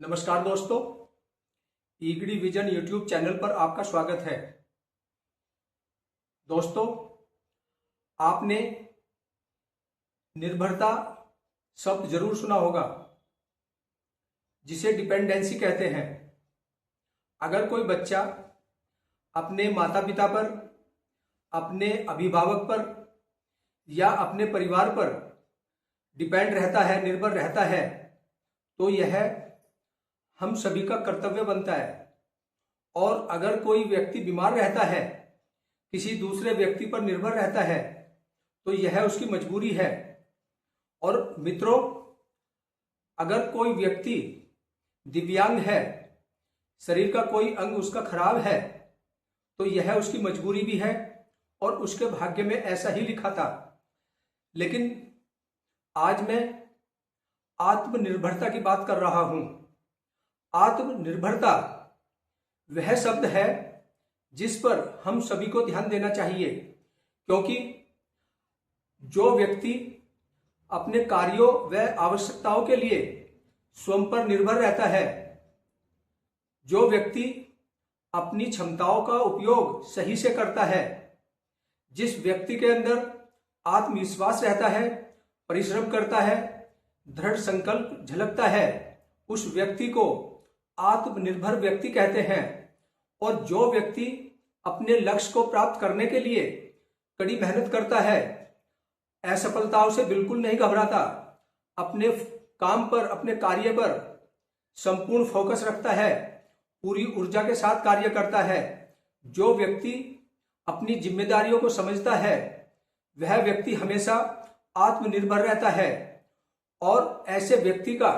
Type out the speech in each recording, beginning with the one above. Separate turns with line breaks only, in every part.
नमस्कार दोस्तों, ईगडी vision YouTube channel पर आपका स्वागत है। दोस्तों, आपने निर्भरता शब्द जरूर सुना होगा, जिसे डिपेंडेंसी कहते हैं। अगर कोई बच्चा अपने माता पिता पर, अपने अभिभावक पर या अपने परिवार पर डिपेंड रहता है, निर्भर रहता है, तो यह हम सभी का कर्तव्य बनता है। और अगर कोई व्यक्ति बीमार रहता है, किसी दूसरे व्यक्ति पर निर्भर रहता है, तो यह उसकी मजबूरी है। और मित्रों, अगर कोई व्यक्ति दिव्यांग है, शरीर का कोई अंग उसका खराब है, तो यह उसकी मजबूरी भी है और उसके भाग्य में ऐसा ही लिखा था। लेकिन आज मैं आत्मनिर्भरता की बात कर रहा हूं। आत्मनिर्भरता वह शब्द है जिस पर हम सभी को ध्यान देना चाहिए, क्योंकि जो व्यक्ति अपने कार्यों व आवश्यकताओं के लिए स्वयं पर निर्भर रहता है, जो व्यक्ति अपनी क्षमताओं का उपयोग सही से करता है, जिस व्यक्ति के अंदर आत्मविश्वास रहता है, परिश्रम करता है, दृढ़ संकल्प झलकता है, उस व्यक्ति को आत्मनिर्भर व्यक्ति कहते हैं। और जो व्यक्ति अपने लक्ष्य को प्राप्त करने के लिए कड़ी मेहनत करता है, असफलताओं से बिल्कुल नहीं घबराता, अपने काम पर, अपने कार्य पर संपूर्ण फोकस रखता है, पूरी ऊर्जा के साथ कार्य करता है, जो व्यक्ति अपनी जिम्मेदारियों को समझता है, वह व्यक्ति हमेशा आत्मनिर्भर रहता है। और ऐसे व्यक्ति का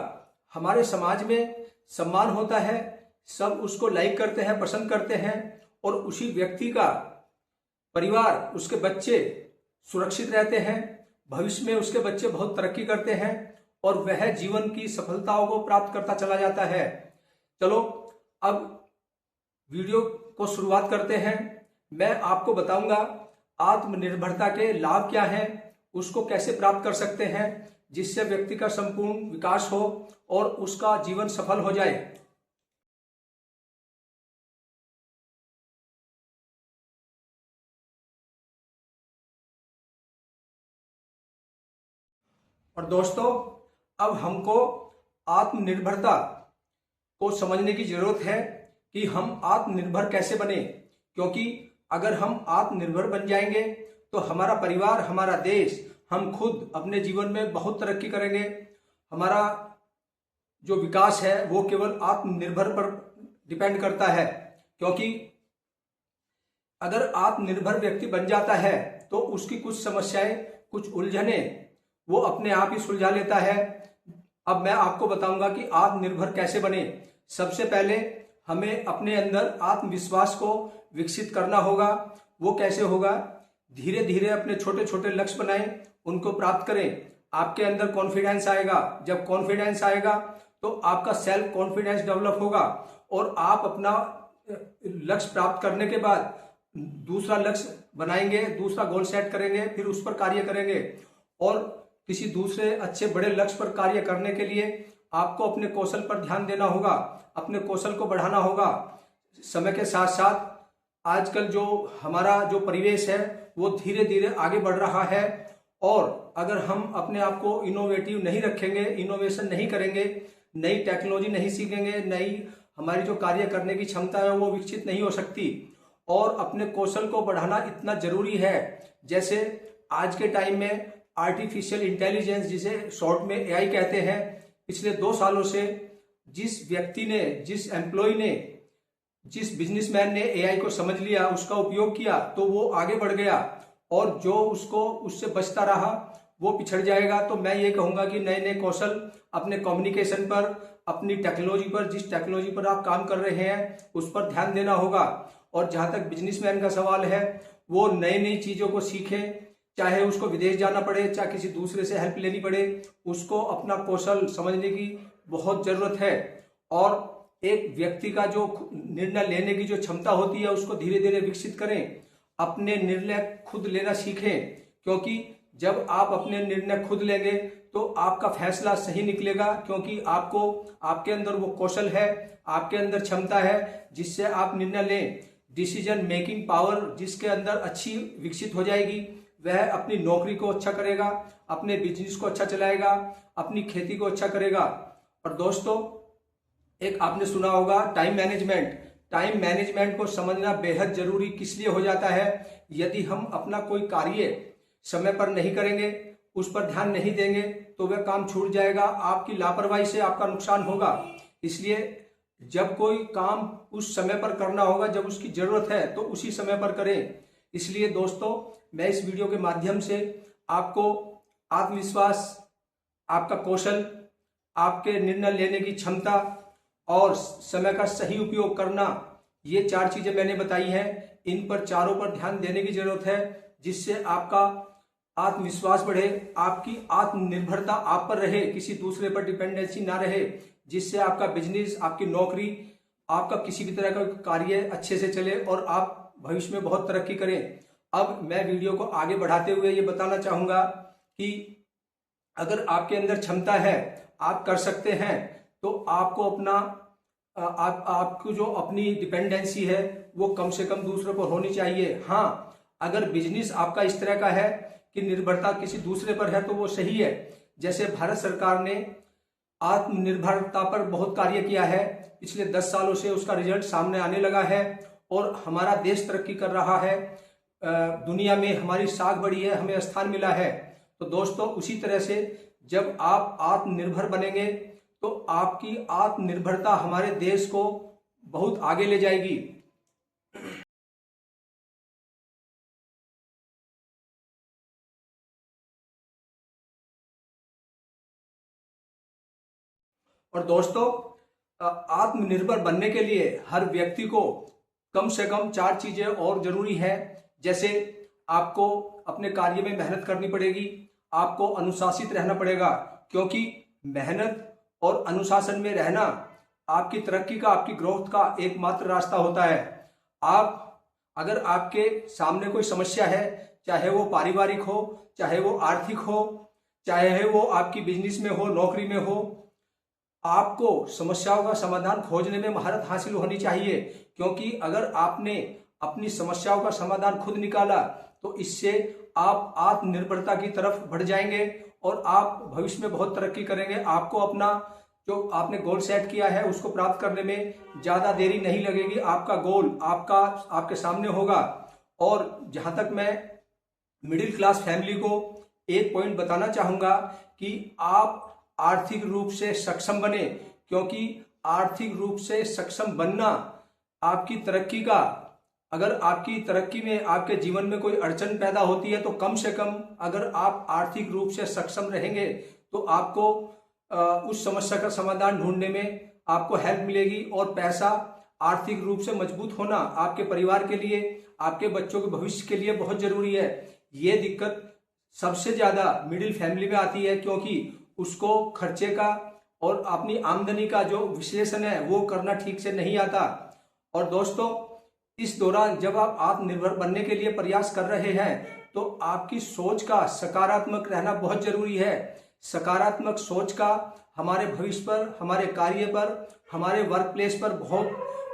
हमारे समाज में सम्मान होता है, सब उसको लाइक करते हैं, पसंद करते हैं, और उसी व्यक्ति का परिवार, उसके बच्चे सुरक्षित रहते हैं, भविष्य में उसके बच्चे बहुत तरक्की करते हैं और वह जीवन की सफलताओं को प्राप्त करता चला जाता है। चलो अब वीडियो को शुरुआत करते हैं। मैं आपको बताऊंगा आत्मनिर्भरता के लाभ क्या हैं, उसको कैसे प्राप्त कर सकते हैं, जिससे व्यक्ति का संपूर्ण विकास हो और उसका जीवन सफल हो जाए। और दोस्तों, अब हमको आत्मनिर्भरता को समझने की जरूरत है कि हम आत्मनिर्भर कैसे बने, क्योंकि अगर हम आत्मनिर्भर बन जाएंगे तो हमारा परिवार, हमारा देश, हम खुद अपने जीवन में बहुत तरक्की करेंगे। हमारा जो विकास है वो केवल आत्मनिर्भर पर डिपेंड करता है, क्योंकि अगर आत्मनिर्भर व्यक्ति बन जाता है तो उसकी कुछ समस्याएं, कुछ उलझने वो अपने आप ही सुलझा लेता है। अब मैं आपको बताऊंगा कि आत्मनिर्भर कैसे बने। सबसे पहले हमें अपने अंदर आत्मविश्वास को विकसित करना होगा। वो कैसे होगा? धीरे धीरे अपने छोटे छोटे लक्ष्य बनाएं, उनको प्राप्त करें। आपके अंदर कॉन्फिडेंस आएगा। जब कॉन्फिडेंस आएगा तो आपका सेल्फ कॉन्फिडेंस डेवलप होगा और आप अपना लक्ष्य प्राप्त करने के बाद दूसरा लक्ष्य बनाएंगे, दूसरा गोल सेट करेंगे, फिर उस पर कार्य करेंगे। और किसी दूसरे अच्छे बड़े लक्ष्य पर कार्य करने के लिए आपको अपने कौशल पर ध्यान देना होगा, अपने कौशल को बढ़ाना होगा। समय के साथ साथ आजकल जो हमारा जो परिवेश है वो धीरे धीरे आगे बढ़ रहा है, और अगर हम अपने आप को इनोवेटिव नहीं रखेंगे, इनोवेशन नहीं करेंगे, नई टेक्नोलॉजी नहीं सीखेंगे, नई हमारी जो कार्य करने की क्षमता है वो विकसित नहीं हो सकती। और अपने कौशल को बढ़ाना इतना जरूरी है। जैसे आज के टाइम में आर्टिफिशियल इंटेलिजेंस, जिसे शॉर्ट में एआई कहते हैं, पिछले 2 सालों से जिस व्यक्ति ने, जिस एम्प्लॉय ने, जिस बिजनेसमैन ने एआई को समझ लिया, उसका उपयोग किया, तो वो आगे बढ़ गया, और जो उससे बचता रहा वो पिछड़ जाएगा। तो मैं ये कहूंगा कि नए नए कौशल अपने कम्युनिकेशन पर, अपनी टेक्नोलॉजी पर, जिस टेक्नोलॉजी पर आप काम कर रहे हैं उस पर ध्यान देना होगा। और जहां तक बिजनेसमैन का सवाल है, वो नई नई चीजों को सीखे, चाहे उसको विदेश जाना पड़े, चाहे किसी दूसरे से हेल्प लेनी पड़े, उसको अपना कौशल समझने की बहुत जरूरत है। और एक व्यक्ति का जो निर्णय लेने की जो क्षमता होती है उसको धीरे धीरे विकसित करें, अपने निर्णय खुद लेना सीखें, क्योंकि जब आप अपने निर्णय खुद लेंगे तो आपका फैसला सही निकलेगा, क्योंकि आपको आपके अंदर वो कौशल है, आपके अंदर क्षमता है जिससे आप निर्णय लें। डिसीजन मेकिंग पावर जिसके अंदर अच्छी विकसित हो जाएगी, वह अपनी नौकरी को अच्छा करेगा, अपने बिजनेस को अच्छा चलाएगा, अपनी खेती को अच्छा करेगा। और दोस्तों, एक आपने सुना होगा टाइम मैनेजमेंट। टाइम मैनेजमेंट को समझना बेहद जरूरी किस लिए हो जाता है? यदि हम अपना कोई कार्य समय पर नहीं करेंगे, उस पर ध्यान नहीं देंगे, तो वह काम छूट जाएगा। आपकी लापरवाही से आपका नुकसान होगा। इसलिए जब कोई काम उस समय पर करना होगा, जब उसकी जरूरत है, तो उसी समय पर करें। इसलिए दोस्तों, मैं इस वीडियो के माध्यम से आपको आत्मविश्वास, आपका कौशल, आपके निर्णय लेने की क्षमता और समय का सही उपयोग करना, ये 4 चीजें मैंने बताई हैं। इन पर चारों पर ध्यान देने की जरूरत है, जिससे आपका आत्मविश्वास बढ़े, आपकी आत्मनिर्भरता आप पर रहे, किसी दूसरे पर डिपेंडेंसी ना रहे, जिससे आपका बिजनेस, आपकी नौकरी, आपका किसी भी तरह का कार्य अच्छे से चले और आप भविष्य में बहुत तरक्की करें। अब मैं वीडियो को आगे बढ़ाते हुए ये बताना चाहूंगा कि अगर आपके अंदर क्षमता है, आप कर सकते हैं, तो आपको अपना आपको जो अपनी डिपेंडेंसी है वो कम से कम दूसरों पर होनी चाहिए। हाँ, अगर बिजनेस आपका इस तरह का है कि निर्भरता किसी दूसरे पर है, तो वो सही है। जैसे भारत सरकार ने आत्मनिर्भरता पर बहुत कार्य किया है, पिछले 10 सालों से उसका रिजल्ट सामने आने लगा है और हमारा देश तरक्की कर रहा है, दुनिया में हमारी साख बढ़ी है, हमें स्थान मिला है। तो दोस्तों, उसी तरह से जब आप आत्मनिर्भर बनेंगे तो आपकी आत्मनिर्भरता हमारे देश को बहुत आगे ले जाएगी। और दोस्तों, आत्मनिर्भर बनने के लिए हर व्यक्ति को कम से कम 4 चीजें और जरूरी है। जैसे आपको अपने कार्य में मेहनत करनी पड़ेगी, आपको अनुशासित रहना पड़ेगा, क्योंकि मेहनत और अनुशासन में रहना आपकी तरक्की का, आपकी ग्रोथ का एकमात्र रास्ता होता है। अगर आपके सामने कोई समस्या है, चाहे वो पारिवारिक हो, चाहे वो आर्थिक हो, चाहे वो आपकी बिजनेस में हो, नौकरी में हो, आपको समस्याओं का समाधान खोजने में महारत हासिल होनी चाहिए। क्योंकि अगर आपने अपनी समस्याओं का समाधान खुद निकाला, तो इससे आप आत्मनिर्भरता की तरफ बढ़ जाएंगे और आप भविष्य में बहुत तरक्की करेंगे। आपको अपना जो आपने गोल सेट किया है उसको प्राप्त करने में ज्यादा देरी नहीं लगेगी। आपका गोल आपके सामने होगा। और जहां तक मैं मिडिल क्लास फैमिली को एक पॉइंट बताना चाहूंगा कि आप आर्थिक रूप से सक्षम बने, क्योंकि आर्थिक रूप से सक्षम बनना आपकी तरक्की का, अगर आपकी तरक्की में, आपके जीवन में कोई अड़चन पैदा होती है, तो कम से कम अगर आप आर्थिक रूप से सक्षम रहेंगे तो आपको उस समस्या का समाधान ढूंढने में आपको हेल्प मिलेगी। और पैसा आर्थिक रूप से मजबूत होना आपके परिवार के लिए, आपके बच्चों के भविष्य के लिए बहुत जरूरी है। ये दिक्कत सबसे ज्यादा मिडिल फैमिली में आती है, क्योंकि उसको खर्चे का और अपनी आमदनी का जो विश्लेषण है वो करना ठीक से नहीं आता। और दोस्तों, इस दौरान जब आप आत्मनिर्भर बनने के लिए प्रयास कर रहे हैं, तो आपकी सोच का सकारात्मक रहना बहुत जरूरी है। सकारात्मक सोच का हमारे भविष्य पर, हमारे कार्य पर, हमारे वर्क प्लेस पर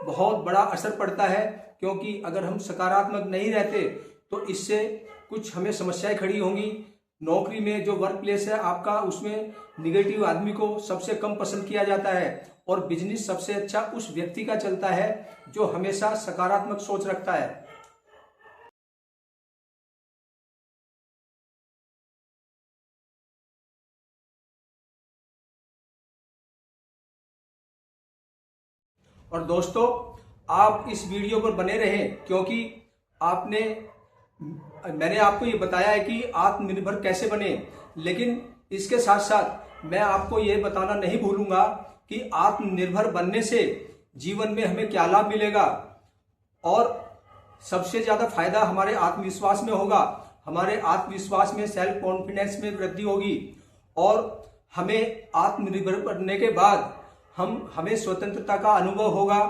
बहुत बड़ा असर पड़ता है। क्योंकि अगर हम सकारात्मक नहीं रहते तो इससे कुछ हमें समस्याएं खड़ी होंगी। नौकरी में जो वर्क प्लेस है आपका, उसमें निगेटिव आदमी को सबसे कम पसंद किया जाता है, और बिजनेस सबसे अच्छा उस व्यक्ति का चलता है जो हमेशा सकारात्मक सोच रखता है। और दोस्तों, आप इस वीडियो पर बने रहें, क्योंकि मैंने आपको ये बताया है कि आत्मनिर्भर कैसे बने, लेकिन इसके साथ साथ मैं आपको ये बताना नहीं भूलूंगा कि आत्मनिर्भर बनने से जीवन में हमें क्या लाभ मिलेगा। और सबसे ज्यादा फायदा हमारे आत्मविश्वास में होगा। हमारे आत्मविश्वास में, सेल्फ कॉन्फिडेंस में वृद्धि होगी, और हमें आत्मनिर्भर बनने के बाद हमें स्वतंत्रता का अनुभव होगा।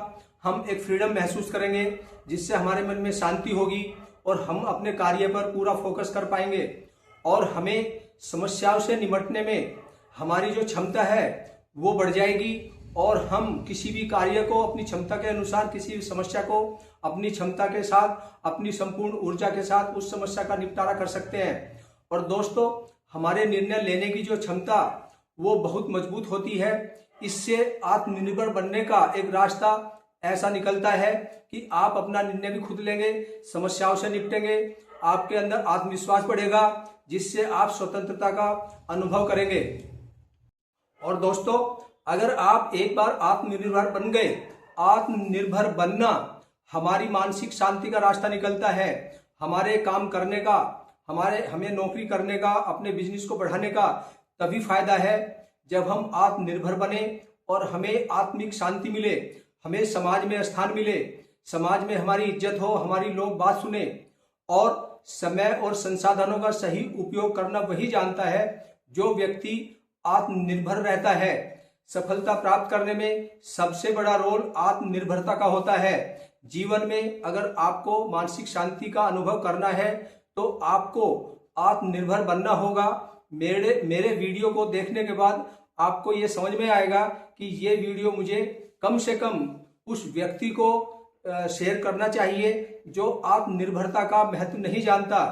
हम एक फ्रीडम महसूस करेंगे, जिससे हमारे मन में शांति होगी और हम अपने कार्य पर पूरा फोकस कर पाएंगे। और हमें समस्याओं से निपटने में हमारी जो क्षमता है वो बढ़ जाएगी और हम किसी भी कार्य को अपनी क्षमता के अनुसार, किसी भी समस्या को अपनी क्षमता के साथ, अपनी संपूर्ण ऊर्जा के साथ उस समस्या का निपटारा कर सकते हैं। और दोस्तों, हमारे निर्णय लेने की जो क्षमता वो बहुत मजबूत होती है। इससे आत्मनिर्भर बनने का एक रास्ता ऐसा निकलता है कि आप अपना निर्णय भी खुद लेंगे, समस्याओं से निपटेंगे, आपके अंदर आत्मविश्वास बढ़ेगा, जिससे आप स्वतंत्रता का अनुभव करेंगे। और दोस्तों, अगर आप एक बार आत्मनिर्भर बन गए, आत्मनिर्भर बनना हमारी मानसिक शांति का रास्ता निकलता है, हमारे काम करने का, हमें नौकरी करने का, अपने बिजनेस को बढ़ाने का तभी फायदा है जब हम आत्मनिर्भर बने और हमें आत्मिक शांति मिले, हमें समाज में स्थान मिले, समाज में हमारी इज्जत हो, हमारी लोग बात सुने। और समय और संसाधनों का सही उपयोग करना वही जानता है जो व्यक्ति आत्मनिर्भर रहता है। सफलता प्राप्त करने में सबसे बड़ा रोल आत्मनिर्भरता का होता है। जीवन में अगर आपको मानसिक शांति का अनुभव करना है तो आपको आत्मनिर्भर बनना होगा। मेरे वीडियो को देखने के बाद आपको ये समझ में आएगा कि ये वीडियो मुझे कम से कम उस व्यक्ति को शेयर करना चाहिए जो आत्मनिर्भरता का महत्व नहीं जानता।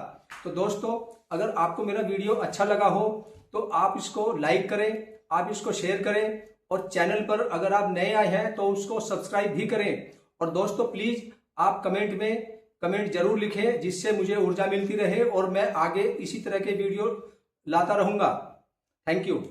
तो दोस्तों, अगर आपको मेरा वीडियो अच्छा लगा हो तो आप इसको लाइक करें, आप इसको शेयर करें और चैनल पर अगर आप नए आए हैं तो उसको सब्सक्राइब भी करें। और दोस्तों, प्लीज आप कमेंट में कमेंट जरूर लिखें, जिससे मुझे ऊर्जा मिलती रहे और मैं आगे इसी तरह के वीडियो लाता रहूंगा। Thank you.